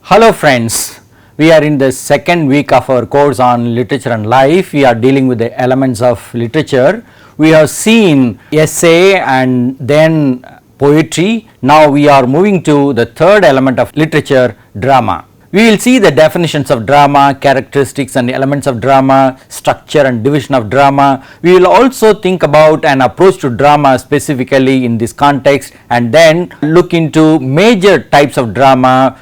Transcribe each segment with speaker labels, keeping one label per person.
Speaker 1: Hello friends, we are in the second week of our course on literature and life. We are dealing with the elements of literature. We have seen essay and then poetry. Now we are moving to the third element of literature, drama. We will see the definitions of drama, characteristics and elements of drama, structure and division of drama. We will also think about an approach to drama specifically in this context and then look into major types of drama.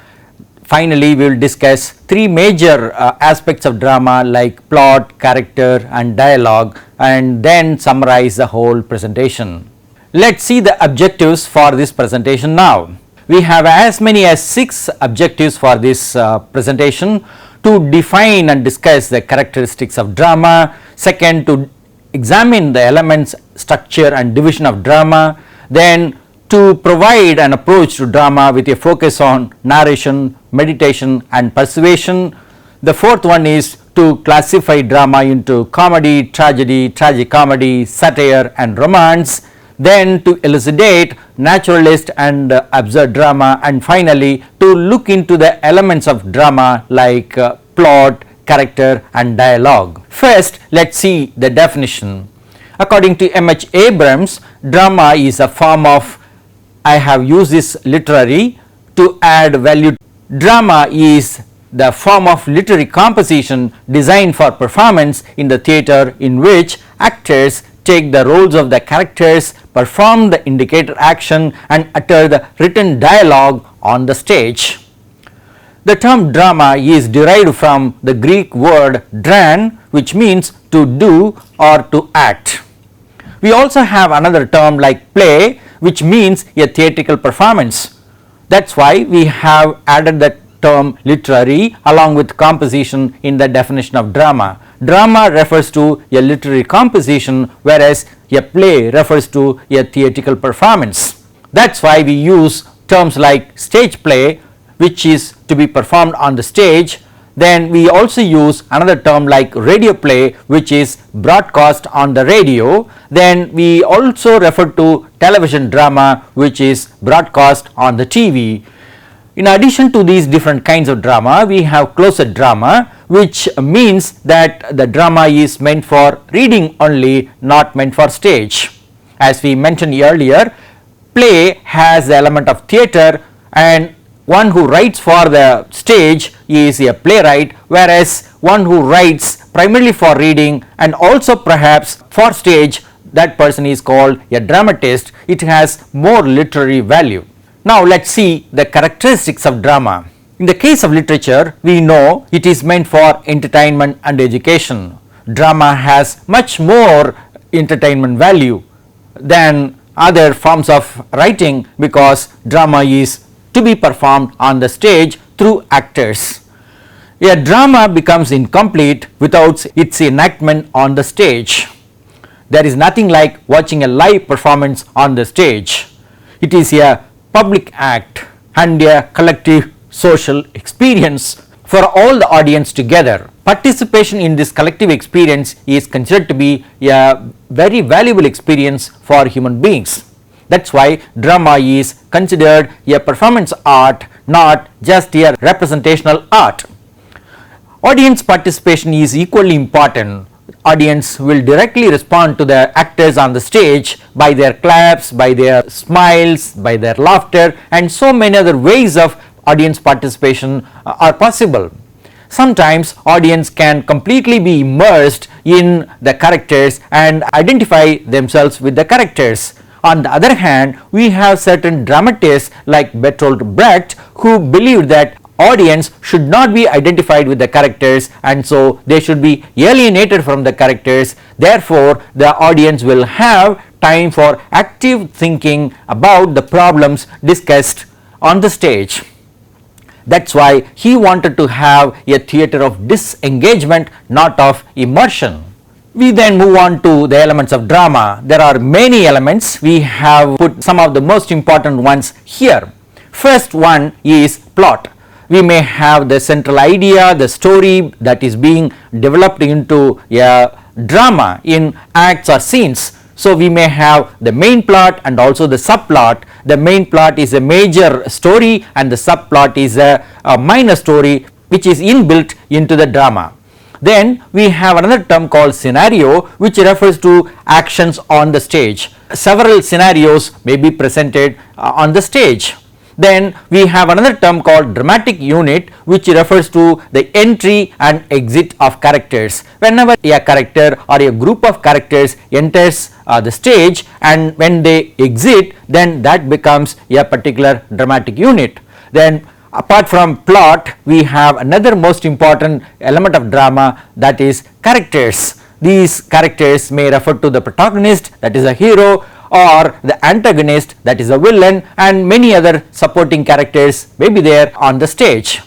Speaker 1: Finally, we will discuss three major aspects of drama like plot, character and dialogue, and then summarize the whole presentation. Let's see the objectives for this presentation now. We have as many as 6 objectives for this presentation: to define and discuss the characteristics of drama, second to examine the elements, structure and division of drama, then to provide an approach to drama with a focus on narration, meditation and persuasion. The fourth one is to classify drama into comedy, tragedy, tragicomedy, satire and romance, then to elucidate naturalist and absurd drama, and finally to look into the elements of drama like plot, character and dialogue. First, let's see the definition. According to M.H. Abrams, drama is a form of, I have used this literary to add value. Drama is the form of literary composition designed for performance in the theatre, in which actors take the roles of the characters, perform the indicated action and utter the written dialogue on the stage. The term drama is derived from the Greek word dran, which means to do or to act. We also have another term like play, which means a theatrical performance. That's why we have added the term literary along with composition in the definition of drama. Drama refers to a literary composition, whereas a play refers to a theatrical performance. That's why we use terms like stage play, which is to be performed on the stage. Then we also use another term like radio play, which is broadcast on the radio. Then we also refer to television drama, which is broadcast on the TV. In addition to these different kinds of drama, we have closet drama, which means that the drama is meant for reading only, not meant for stage. As we mentioned earlier, play has the element of theatre, and one who writes for the stage is a playwright, whereas one who writes primarily for reading and also perhaps for stage, that person is called a dramatist. It has more literary value. Now let's see the characteristics of drama. In the case of literature, we know it is meant for entertainment and education. Drama has much more entertainment value than other forms of writing because drama is to be performed on the stage through actors. A drama becomes incomplete without its enactment on the stage. There is nothing like watching a live performance on the stage. It is a public act and a collective social experience for all the audience together. Participation in this collective experience is considered to be a very valuable experience for human beings. That's why drama is considered a performance art, not just a representational art. Audience participation is equally important. Audience will directly respond to the actors on the stage by their claps, by their smiles, by their laughter, and so many other ways of audience participation are possible. Sometimes audience can completely be immersed in the characters and identify themselves with the characters. On the other hand, we have certain dramatists like Bertolt Brecht who believed that audience should not be identified with the characters, and so they should be alienated from the characters. Therefore, the audience will have time for active thinking about the problems discussed on the stage. That's why he wanted to have a theatre of disengagement, not of immersion. We then move on to the elements of drama. There are many elements. We have put some of the most important ones here. First one is plot. We may have the central idea, the story that is being developed into a drama in acts or scenes. So we may have the main plot and also the subplot. The main plot is a major story and the subplot is a minor story which is inbuilt into the drama. Then we have another term called scenario, which refers to actions on the stage. Several scenarios may be presented on the stage. Then we have another term called dramatic unit, which refers to the entry and exit of characters. Whenever a character or a group of characters enters the stage and when they exit, then that becomes a particular dramatic unit. Then apart from plot, we have another most important element of drama, that is characters. These characters may refer to the protagonist, that is a hero, or the antagonist, that is a villain, and many other supporting characters may be there on the stage.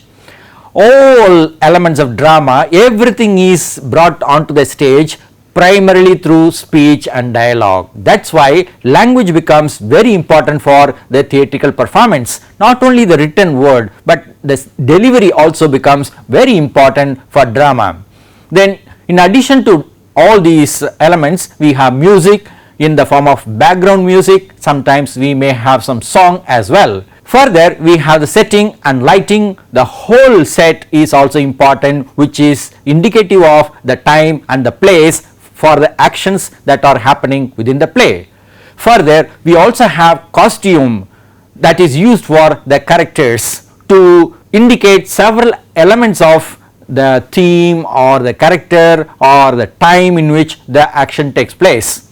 Speaker 1: All elements of drama, everything is brought onto the stage primarily through speech and dialogue. That's why language becomes very important for the theatrical performance. Not only the written word, but the delivery also becomes very important for drama. Then in addition to all these elements, we have music in the form of background music. Sometimes we may have some song as well. Further, we have the setting and lighting. The whole set is also important, which is indicative of the time and the place for the actions that are happening within the play. Further, we also have costume that is used for the characters to indicate several elements of the theme or the character or the time in which the action takes place.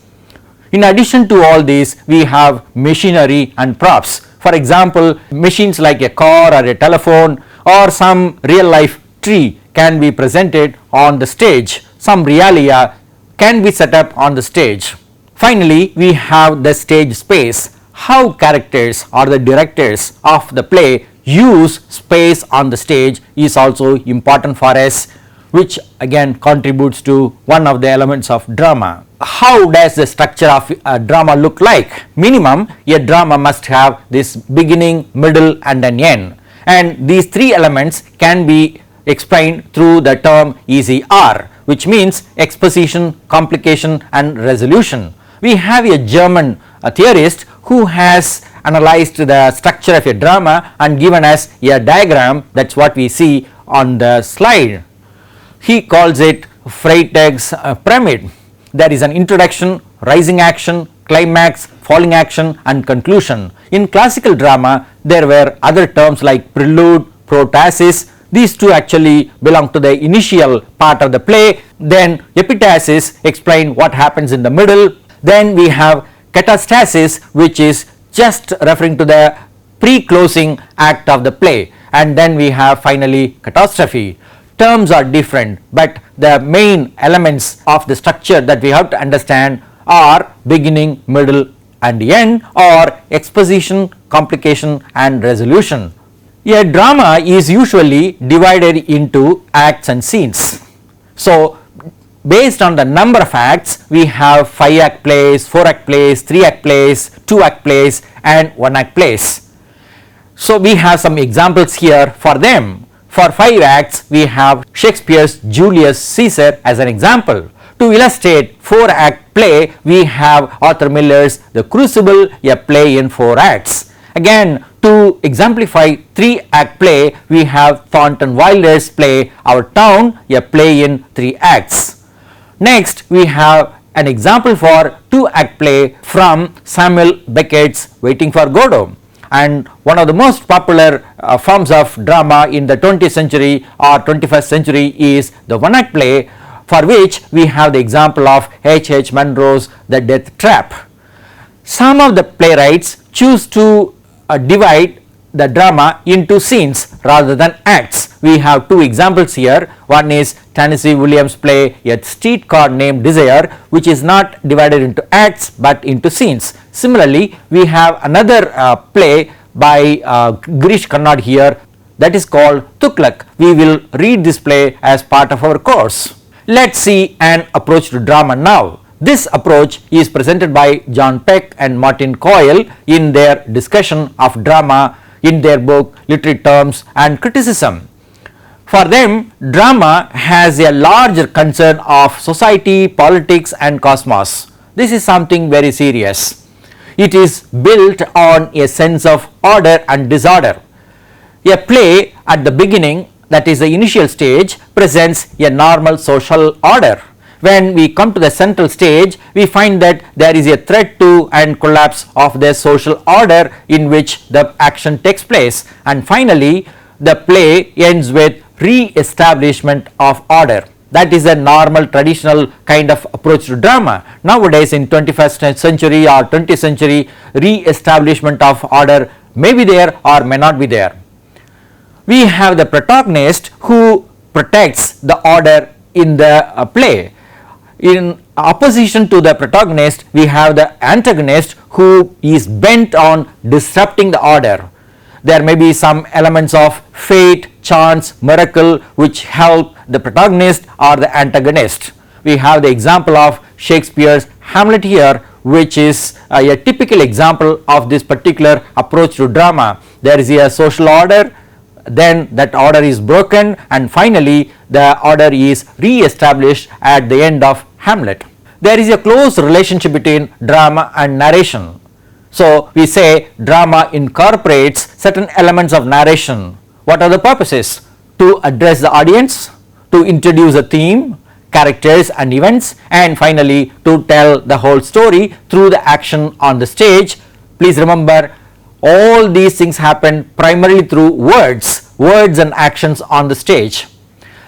Speaker 1: In addition to all these, we have machinery and props. For example, machines like a car or a telephone or some real life tree can be presented on the stage. Some realia can be set up on the stage. Finally, we have the stage space. How characters or the directors of the play use space on the stage is also important for us, which again contributes to one of the elements of drama. How does the structure of a drama look like? Minimum, a drama must have this beginning, middle and an end, and these three elements can be explained through the term ECR, which means exposition, complication and resolution. We have a German theorist who has analyzed the structure of a drama and given us a diagram. That's what we see on the slide. He calls it Freytag's pyramid. There is an introduction, rising action, climax, falling action and conclusion. In classical drama, there were other terms like prelude, protasis. These two actually belong to the initial part of the play. Then epitasis explain what happens in the middle. Then we have catastasis, which is just referring to the pre-closing act of the play. And then we have finally catastrophe. Terms are different, but the main elements of the structure that we have to understand are beginning, middle and end, or exposition, complication and resolution. A drama is usually divided into acts and scenes. So based on the number of acts, we have 5-act plays, 4-act plays, 3-act plays, 2-act plays and 1-act plays. So we have some examples here for them. For 5 acts, we have Shakespeare's Julius Caesar as an example. To illustrate 4-act play, we have Arthur Miller's The Crucible, a play in 4 acts. Again, to exemplify 3-act play, we have Thornton Wilder's play Our Town, a play in 3 acts. Next, we have an example for 2-act play from Samuel Beckett's Waiting for Godot. And one of the most popular forms of drama in the 20th century or 21st century is the 1-act play, for which we have the example of H. Munro's The Death Trap. Some of the playwrights choose to divide the drama into scenes rather than acts. We have 2 examples here. One is Tennessee Williams' play A Streetcar Named Desire, which is not divided into acts but into scenes. Similarly, we have another play by Girish Karnad here, that is called Tughlaq. We will read this play as part of our course. Let's see an approach to drama now. This approach is presented by John Peck and Martin Coyle in their discussion of drama in their book Literary Terms and Criticism. For them, drama has a larger concern of society, politics and cosmos. This is something very serious. It is built on a sense of order and disorder. A play at the beginning, that is the initial stage, presents a normal social order. When we come to the central stage, we find that there is a threat to and collapse of the social order in which the action takes place, and finally the play ends with re-establishment of order. That is a normal traditional kind of approach to drama. Nowadays in 21st century or 20th century, re-establishment of order may be there or may not be there. We have the protagonist who protects the order in the play. In opposition to the protagonist, we have the antagonist who is bent on disrupting the order. There may be some elements of fate, chance, miracle which help the protagonist or the antagonist. We have the example of Shakespeare's Hamlet here, which is a typical example of this particular approach to drama. There is a social order, then that order is broken, and finally the order is re-established at the end of Hamlet. There is a close relationship between drama and narration. So we say drama incorporates certain elements of narration. What are the purposes? To address the audience, to introduce a theme, characters and events, and finally to tell the whole story through the action on the stage. Please remember, all these things happen primarily through words and actions on the stage.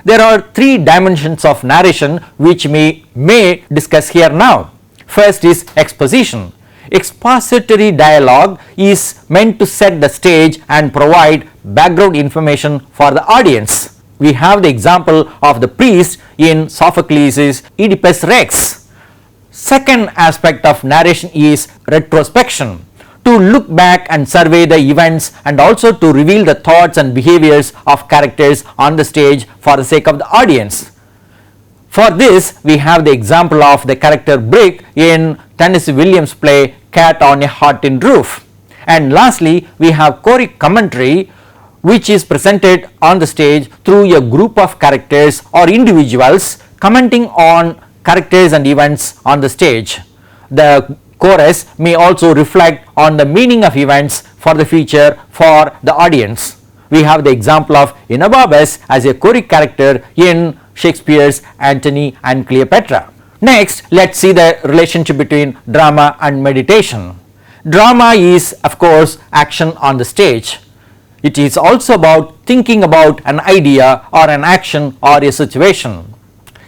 Speaker 1: There are three dimensions of narration which we may discuss here now. First is exposition. Expository dialogue is meant to set the stage and provide background information for the audience. We have the example of the priest in Sophocles' Oedipus Rex. Second aspect of narration is retrospection, to look back and survey the events and also to reveal the thoughts and behaviors of characters on the stage for the sake of the audience. For this, we have the example of the character Brick in Tennessee Williams' play Cat on a Hot Tin Roof. And lastly, we have choric commentary, which is presented on the stage through a group of characters or individuals commenting on characters and events on the stage. The chorus may also reflect on the meaning of events for the future for the audience. We have the example of Enobarbus as a choric character in Shakespeare's Antony and Cleopatra. Next, let's see the relationship between drama and meditation. Drama is, of course, action on the stage. It is also about thinking about an idea or an action or a situation.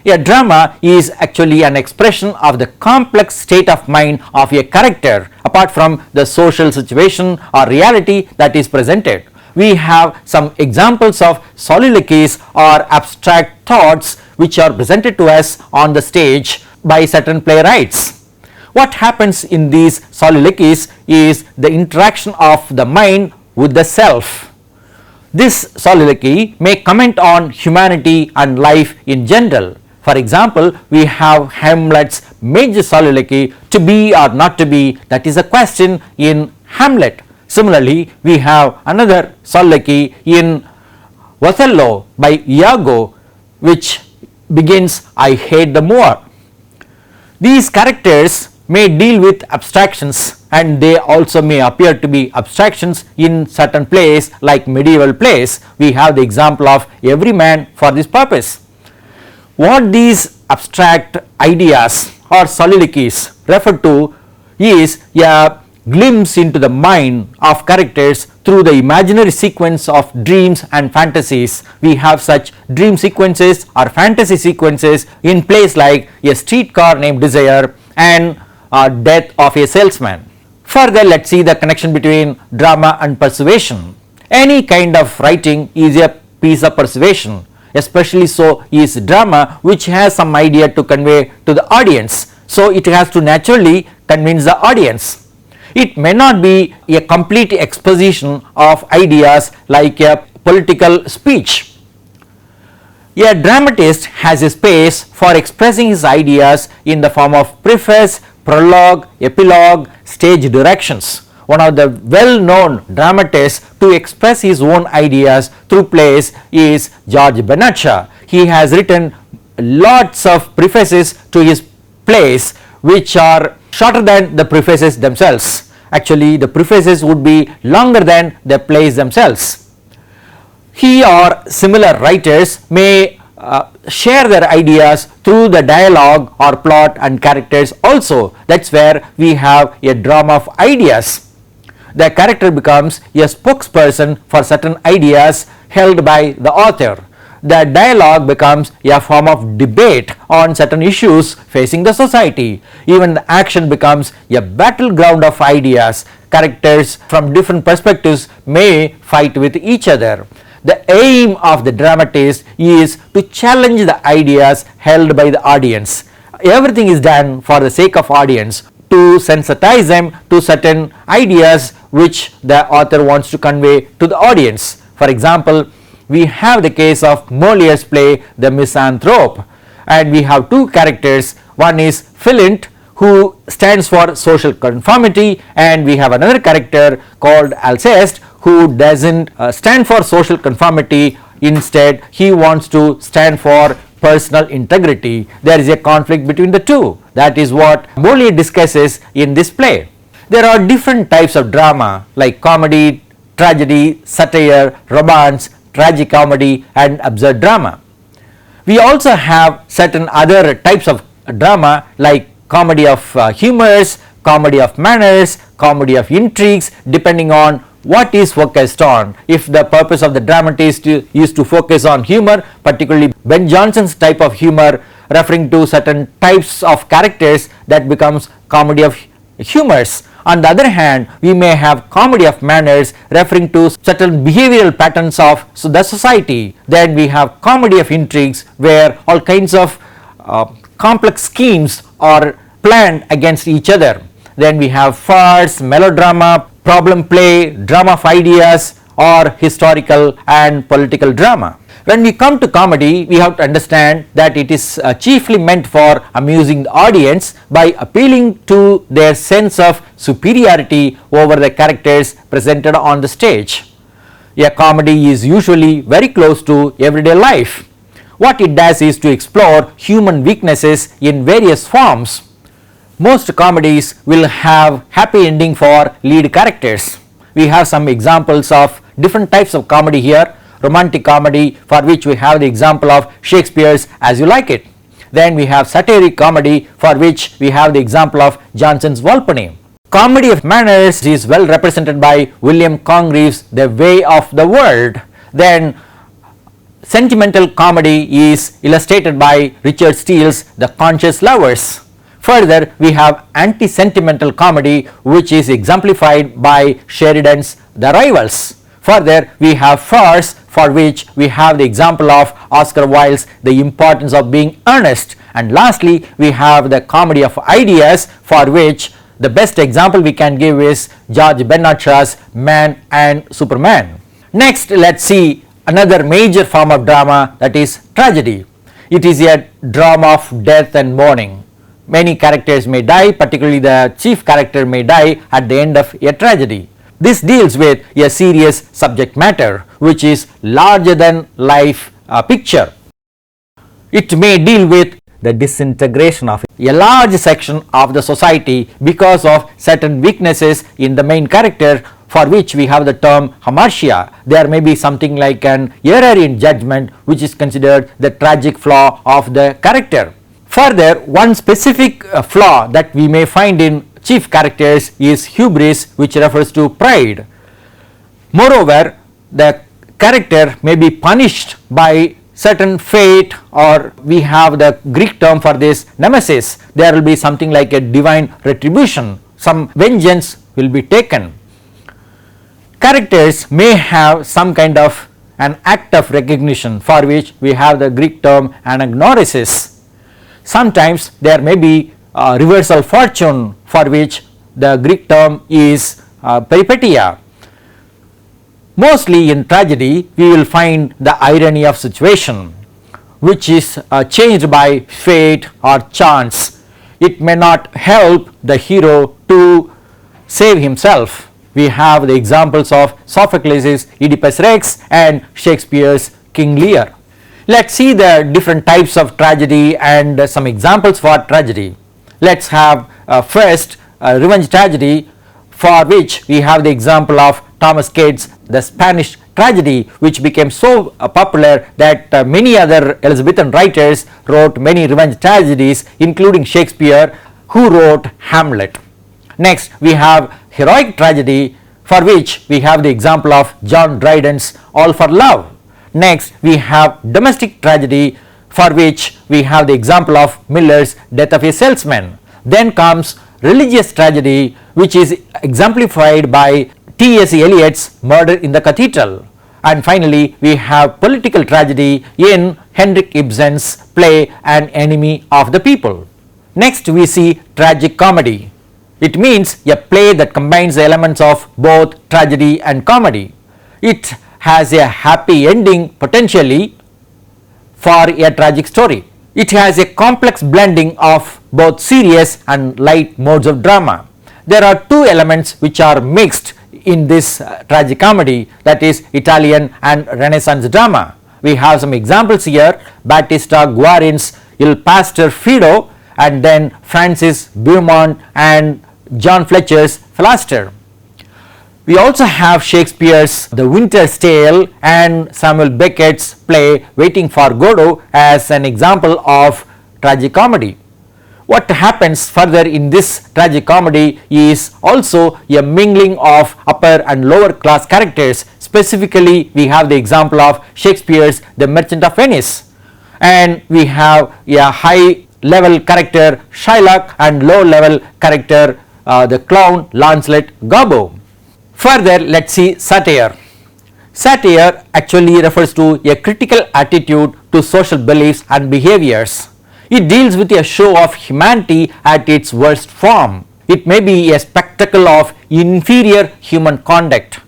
Speaker 1: A drama is actually an expression of the complex state of mind of a character apart from the social situation or reality that is presented. We have some examples of soliloquies or abstract thoughts which are presented to us on the stage by certain playwrights. What happens in these soliloquies is the interaction of the mind with the self. This soliloquy may comment on humanity and life in general. For example, we have Hamlet's major soliloquy, to be or not to be, that is a question in Hamlet. Similarly, we have another soliloquy in Othello by Iago, which begins, I hate the Moor. These characters may deal with abstractions, and they also may appear to be abstractions in certain plays like medieval plays. We have the example of Every Man for this purpose. What these abstract ideas or soliloquies refer to is a glimpse into the mind of characters through the imaginary sequence of dreams and fantasies. We have such dream sequences or fantasy sequences in plays like A Streetcar Named Desire and Death of a Salesman. Further, let's see the connection between drama and persuasion. Any kind of writing is a piece of persuasion. Especially so is drama, which has some idea to convey to the audience. So it has to naturally convince the audience. It may not be a complete exposition of ideas like a political speech. A dramatist has a space for expressing his ideas in the form of preface, prologue, epilogue, stage directions. One of the well-known dramatists to express his own ideas through plays is George Bernard Shaw. He has written lots of prefaces to his plays which are shorter than the prefaces themselves. Actually, the prefaces would be longer than the plays themselves. He or similar writers may share their ideas through the dialogue or plot and characters also. That's where we have a drama of ideas. The character becomes a spokesperson for certain ideas held by the author. The dialogue becomes a form of debate on certain issues facing the society. Even the action becomes a battleground of ideas. Characters from different perspectives may fight with each other. The aim of the dramatist is to challenge the ideas held by the audience. Everything is done for the sake of audience, to sensitize them to certain ideas which the author wants to convey to the audience. For example, we have the case of Molière's play The Misanthrope, and we have two characters. One is Philinte, who stands for social conformity, and we have another character called Alceste, who doesn't stand for social conformity. Instead, he wants to stand for personal integrity. There is a conflict between the two. That is what Molière discusses in this play. There are different types of drama like comedy, tragedy, satire, romance, tragicomedy and absurd drama. We also have certain other types of drama like comedy of humors, comedy of manners, comedy of intrigues, depending on what is focused on. If the purpose of the dramatist is to focus on humor, particularly Ben Jonson's type of humor referring to certain types of characters, that becomes comedy of humors. On the other hand, we may have comedy of manners referring to certain behavioral patterns of the society. Then we have comedy of intrigues where all kinds of complex schemes are planned against each other. Then we have farce, melodrama, problem play, drama of ideas, or historical and political drama. When we come to comedy, we have to understand that it is chiefly meant for amusing the audience by appealing to their sense of superiority over the characters presented on the stage. A comedy is usually very close to everyday life. What it does is to explore human weaknesses in various forms. Most comedies will have happy ending for lead characters. We have some examples of different types of comedy here. Romantic comedy, for which we have the example of Shakespeare's As You Like It. Then we have satiric comedy, for which we have the example of Jonson's Volpone. Comedy of manners is well represented by William Congreve's The Way of the World. Then sentimental comedy is illustrated by Richard Steele's The Conscious Lovers. Further, we have anti-sentimental comedy, which is exemplified by Sheridan's The Rivals. Further, we have farce, for which we have the example of Oscar Wilde's The Importance of Being Earnest. And lastly, we have the comedy of ideas, for which the best example we can give is George Bernard Shaw's Man and Superman. Next, let's see another major form of drama, that is tragedy. It is a drama of death and mourning. Many characters may die, particularly the chief character may die at the end of a tragedy. This deals with a serious subject matter which is larger than life picture. It may deal with the disintegration of a large section of the society because of certain weaknesses in the main character, for which we have the term hamartia. There may be something like an error in judgment which is considered the tragic flaw of the character. Further, one specific flaw that we may find in chief characters is hubris, which refers to pride. Moreover, the character may be punished by certain fate, or we have the Greek term for this, nemesis. There will be something like a divine retribution. Some vengeance will be taken. Characters may have some kind of an act of recognition, for which we have the Greek term anagnorisis. Sometimes there may be reversal fortune, for which the Greek term is peripeteia. Mostly in tragedy, we will find the irony of situation, which is changed by fate or chance. It may not help the hero to save himself. We have the examples of Sophocles' Oedipus Rex and Shakespeare's King Lear. Let's see the different types of tragedy and some examples for tragedy. Let us have first revenge tragedy, for which we have the example of Thomas Cade's The Spanish Tragedy, which became so popular that many other Elizabethan writers wrote many revenge tragedies, including Shakespeare, who wrote Hamlet. Next we have heroic tragedy, for which we have the example of John Dryden's All for Love. Next we have domestic tragedy, for which we have the example of Miller's Death of a Salesman. Then comes religious tragedy, which is exemplified by T.S. Eliot's Murder in the Cathedral. And finally we have political tragedy in Henrik Ibsen's play An Enemy of the People. Next we see tragic comedy. It means a play that combines the elements of both tragedy and comedy. It has a happy ending potentially for a tragic story. It has a complex blending of both serious and light modes of drama. There are two elements which are mixed in this tragicomedy, that is Italian and Renaissance drama. We have some examples here: Battista Guarin's Il Pastor Fido, and then Francis Beaumont and John Fletcher's Philaster. We also have Shakespeare's The Winter's Tale and Samuel Beckett's play Waiting for Godot as an example of tragicomedy. What happens further in this tragicomedy is also a mingling of upper and lower class characters. Specifically we have the example of Shakespeare's The Merchant of Venice, and we have a high level character Shylock and low level character the clown Lancelot Gobbo. Further, let us see satire. Satire actually refers to a critical attitude to social beliefs and behaviors. It deals with a show of humanity at its worst form. It may be a spectacle of inferior human conduct.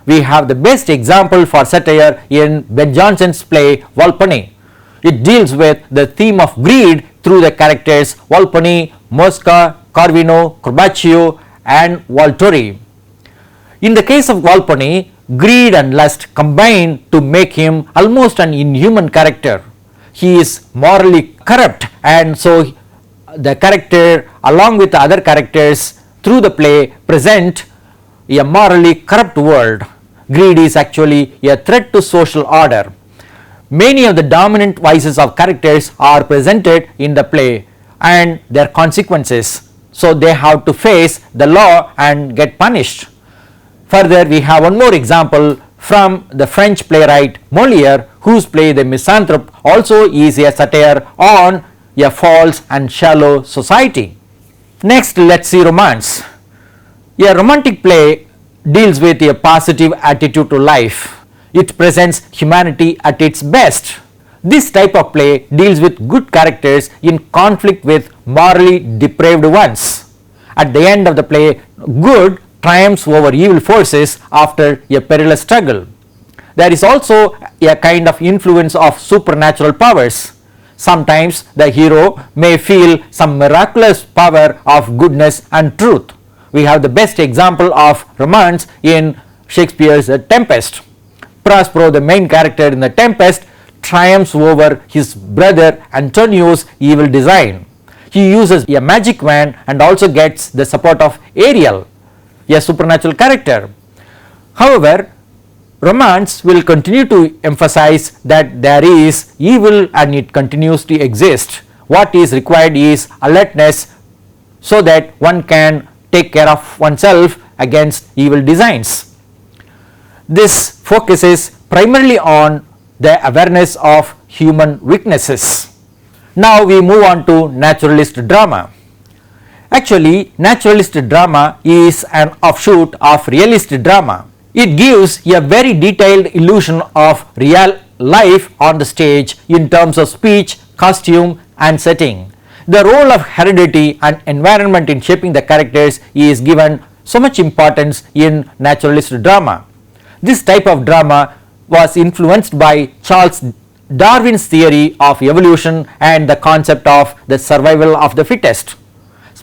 Speaker 1: We have the best example for satire in Ben Jonson's play Volpone. It deals with the theme of greed through the characters Volpone, Mosca, Corvino, Corbaccio and Volturi. In the case of Volpone, greed and lust combine to make him almost an inhuman character. He is morally corrupt, and so the character along with the other characters through the play present a morally corrupt world. Greed is actually a threat to social order. Many of the dominant vices of characters are presented in the play and their consequences, so they have to face the law and get punished. Further, we have one more example from the French playwright Molière, whose play The Misanthrope also is a satire on a false and shallow society. Next, let us see romance. A romantic play deals with a positive attitude to life. It presents humanity at its best. This type of play deals with good characters in conflict with morally depraved ones. At the end of the play, good triumphs over evil forces after a perilous struggle. There is also a kind of influence of supernatural powers. Sometimes the hero may feel some miraculous power of goodness and truth. We have the best example of romance in Shakespeare's Tempest. Prospero, the main character in the Tempest, triumphs over his brother Antonio's evil design. He uses a magic wand and also gets the support of Ariel, a supernatural character. However, romance will continue to emphasize that there is evil and it continues to exist. What is required is alertness so that one can take care of oneself against evil designs. This focuses primarily on the awareness of human weaknesses. Now we move on to naturalist drama. Actually, naturalist drama is an offshoot of realist drama. It gives a very detailed illusion of real life on the stage in terms of speech, costume and setting. The role of heredity and environment in shaping the characters is given so much importance in naturalist drama. This type of drama was influenced by Charles Darwin's theory of evolution and the concept of the survival of the fittest.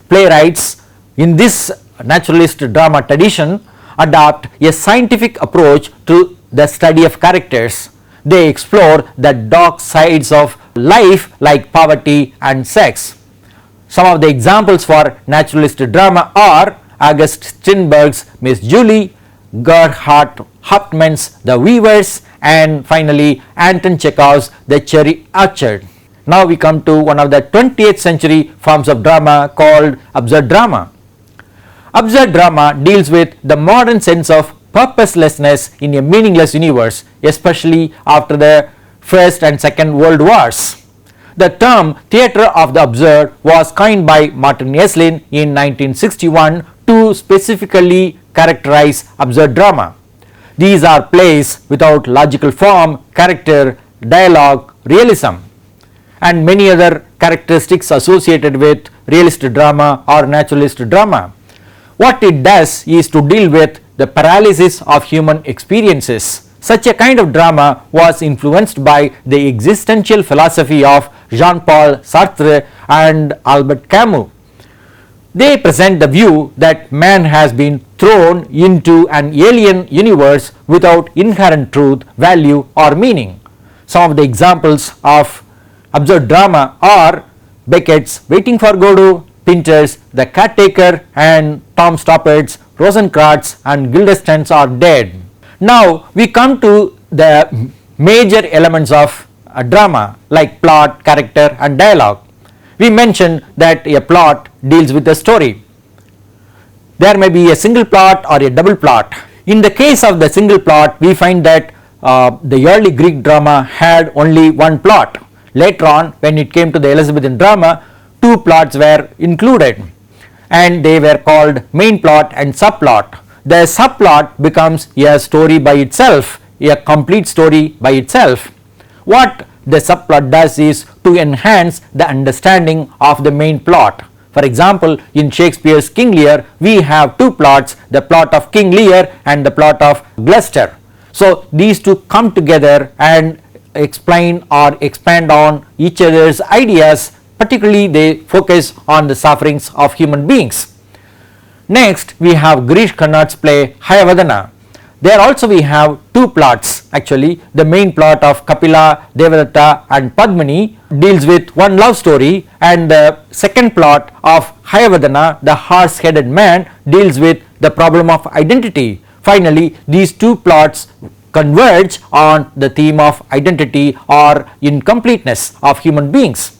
Speaker 1: Playwrights in this naturalist drama tradition adopt a scientific approach to the study of characters. They explore the dark sides of life like poverty and sex. Some of the examples for naturalist drama are August Strindberg's Miss Julie, Gerhard Hauptmann's The Weavers, and finally Anton Chekhov's The Cherry Orchard. Now we come to one of the 20th century forms of drama called absurd drama. Absurd drama deals with the modern sense of purposelessness in a meaningless universe, especially after the First and Second World Wars. The term theatre of the absurd was coined by Martin Esslin in 1961 to specifically characterize absurd drama. These are plays without logical form, character, dialogue, realism, and many other characteristics associated with realist drama or naturalist drama. What it does is to deal with the paralysis of human experiences. Such a kind of drama was influenced by the existential philosophy of Jean-Paul Sartre and Albert Camus. They present the view that man has been thrown into an alien universe without inherent truth, value or meaning. Some of the examples of absurd drama are Beckett's Waiting for Godot, Pinter's The Caretaker, and Tom Stoppard's Rosencrantz and Guildenstern's Are Dead. Now we come to the major elements of a drama like plot, character and dialogue. We mentioned that a plot deals with a story. There may be a single plot or a double plot. In the case of the single plot, we find that the early Greek drama had only one plot. Later on, when it came to the Elizabethan drama, two plots were included and they were called main plot and subplot. The subplot becomes a story by itself, a complete story by itself. What the subplot does is to enhance the understanding of the main plot. For example, in Shakespeare's King Lear, we have two plots, the plot of King Lear and the plot of Gloucester. So these two come together and explain or expand on each other's ideas, particularly they focus on the sufferings of human beings. Next we have Girish Karnad's play Hayavadana. There also we have two plots. Actually, the main plot of Kapila, Devadatta and Padmini deals with one love story, and the second plot of Hayavadana, the horse-headed man, deals with the problem of identity. Finally, these two plots converge on the theme of identity or incompleteness of human beings.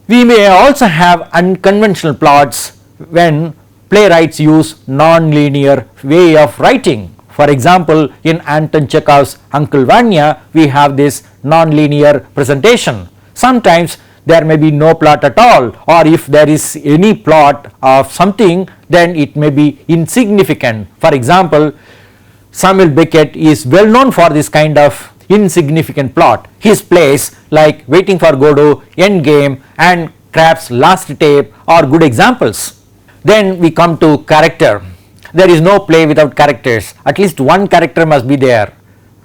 Speaker 1: We may also have unconventional plots when playwrights use non-linear way of writing. For example, in Anton Chekhov's Uncle Vanya, we have this non-linear presentation. Sometimes there may be no plot at all, or if there is any plot of something, then it may be insignificant. For example, Samuel Beckett is well known for this kind of insignificant plot. His plays like Waiting for Godot, Endgame and Kraft's Last Tape are good examples. Then we come to character. There is no play without characters. At least one character must be there.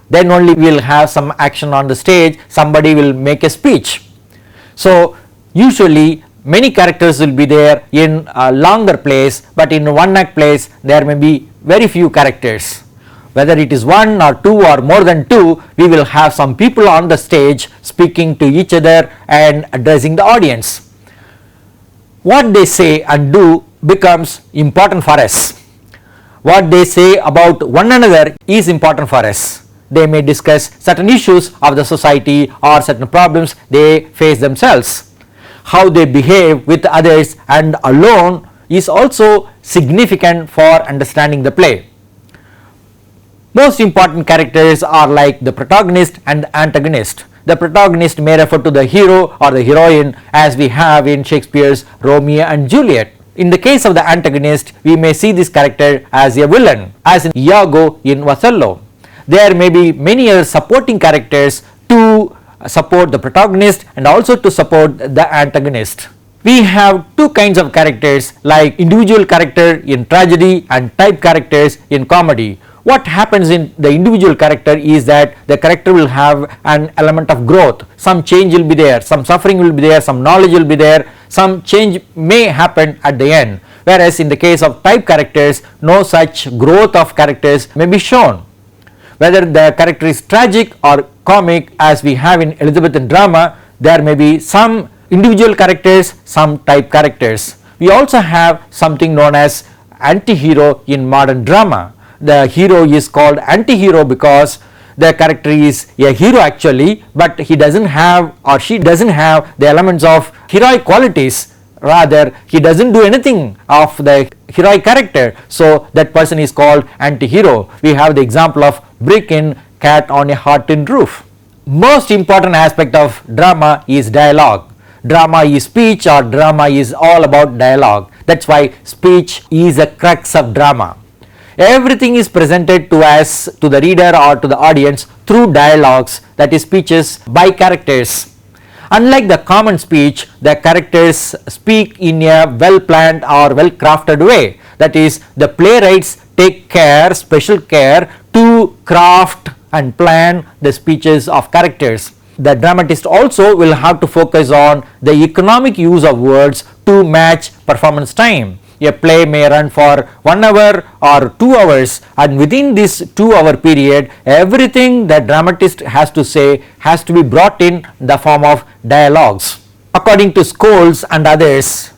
Speaker 1: Then only we will have some action on the stage, somebody will make a speech. So usually many characters will be there in longer plays, but in one act plays there may be very few characters. Whether it is one or two or more than two, we will have some people on the stage speaking to each other and addressing the audience. What they say and do becomes important for us. What they say about one another is important for us. They may discuss certain issues of the society or certain problems they face themselves. How they behave with others and alone is also significant for understanding the play. Most important characters are like the protagonist and the antagonist. The protagonist may refer to the hero or the heroine, as we have in Shakespeare's Romeo and Juliet. In the case of the antagonist, we may see this character as a villain, as in Iago in Othello. There may be many other supporting characters to support the protagonist and also to support the antagonist. We have two kinds of characters, like individual character in tragedy and type characters in comedy. What happens in the individual character is that the character will have an element of growth. Some change will be there, some suffering will be there, some knowledge will be there, some change may happen at the end. Whereas in the case of type characters, no such growth of characters may be shown. Whether the character is tragic or comic, as we have in Elizabethan drama, there may be some individual characters, some type characters. We also have something known as anti-hero in modern drama. The hero is called anti-hero because the character is a hero actually, but he doesn't have or she doesn't have the elements of heroic qualities. Rather, he doesn't do anything of the heroic character, so that person is called anti-hero. We have the example of brick in cat on a hot tin roof. Most important aspect of drama is dialogue. Drama is speech, or drama is all about dialogue. That's why speech is a crux of drama. Everything is presented to us, to the reader or to the audience, through dialogues, that is speeches by characters. Unlike the common speech, the characters speak in a well planned or well crafted way. That is, the playwrights take care, special care to craft and plan the speeches of characters. The dramatist also will have to focus on the economic use of words to match performance time. A play may run for 1 hour or 2 hours, and within this 2-hour period, everything the dramatist has to say has to be brought in the form of dialogues. According to Scholes and others,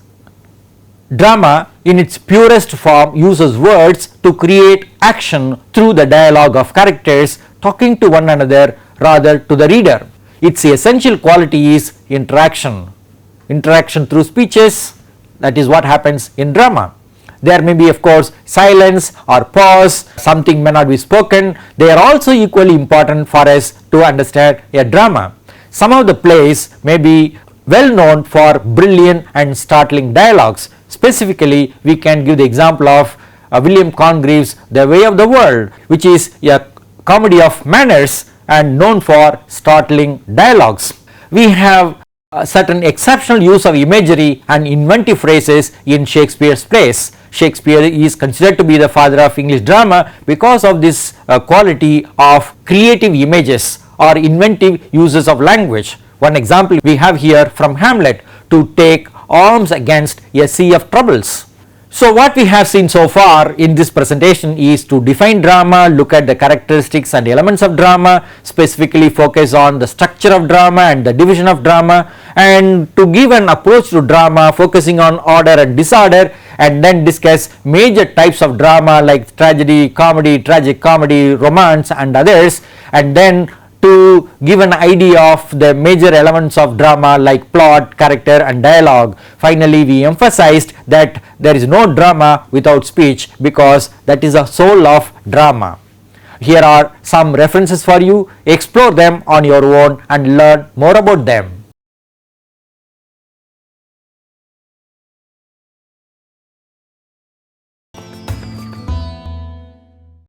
Speaker 1: drama in its purest form uses words to create action through the dialogue of characters talking to one another rather to the reader. Its essential quality is interaction. Interaction through speeches, that is what happens in drama. There may be, of course, silence or pause, something may not be spoken. They are also equally important for us to understand a drama. Some of the plays may be well known for brilliant and startling dialogues. Specifically, we can give the example of William Congreve's The Way of the World, which is a comedy of manners and known for startling dialogues. We have certain exceptional use of imagery and inventive phrases in Shakespeare's plays. Shakespeare is considered to be the father of English drama because of this quality of creative images or inventive uses of language. One example we have here from Hamlet: to take arms against a sea of troubles. So what we have seen so far in this presentation is to define drama, look at the characteristics and elements of drama, specifically focus on the structure of drama and the division of drama, and to give an approach to drama focusing on order and disorder, and then discuss major types of drama like tragedy, comedy, tragicomedy, romance and others, and then to give an idea of the major elements of drama like plot, character and dialogue. Finally, we emphasized that there is no drama without speech because that is the soul of drama. Here are some references for you. Explore them on your own and learn more about them.